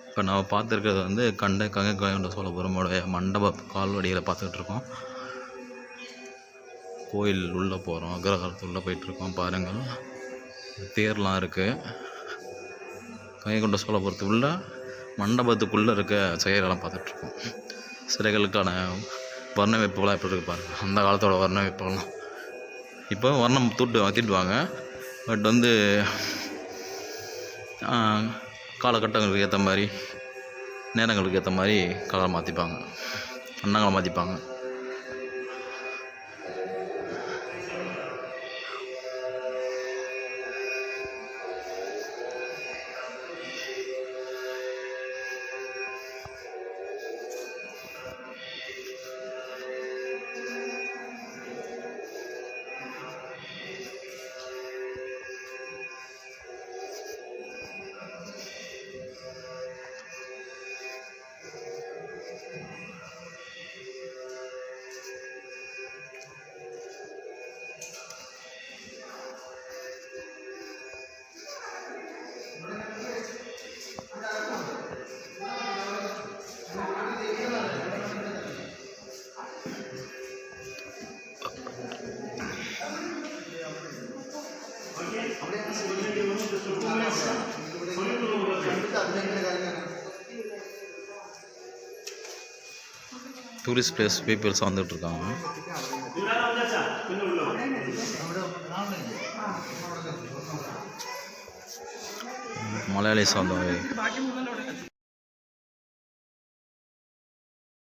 இப்போ நம்ம பார்த்துருக்கிறது வந்து கங்கை கொண்ட சோழபுரமுடைய மண்டப கால்வடியில் பார்த்துக்கிட்டு இருக்கோம். கோயில் உள்ளே போகிறோம், அக்ரஹாரத்து உள்ளே போயிட்டுருக்கோம். பாருங்கள், தேர்லாம் இருக்குது. கங்கை கொண்ட சோழபுரத்து உள்ள மண்டபத்துக்குள்ளே இருக்க சிலைகளெல்லாம் பார்த்துட்ருக்கோம். சிலைகளுக்கான வர்ணமைப்புகளாம் எப்படி இருக்குது பாருங்கள். அந்த காலத்தோட வர்ணமைப்புகள்லாம் இப்போ வர்ணம் மாற்றிடுவாங்க. பட் வந்து காலகட்டங்களுக்கு ஏற்ற மாதிரி, நேரங்களுக்கு ஏற்ற மாதிரி கலர் மாற்றிப்பாங்க, வண்ணங்களை மாற்றிப்பாங்க. டூரிஸ்ட் பிளேஸ் பீப்புள்ஸ் வந்துட்டு இருக்காங்க. மலையாளிஸ் வந்தாங்க.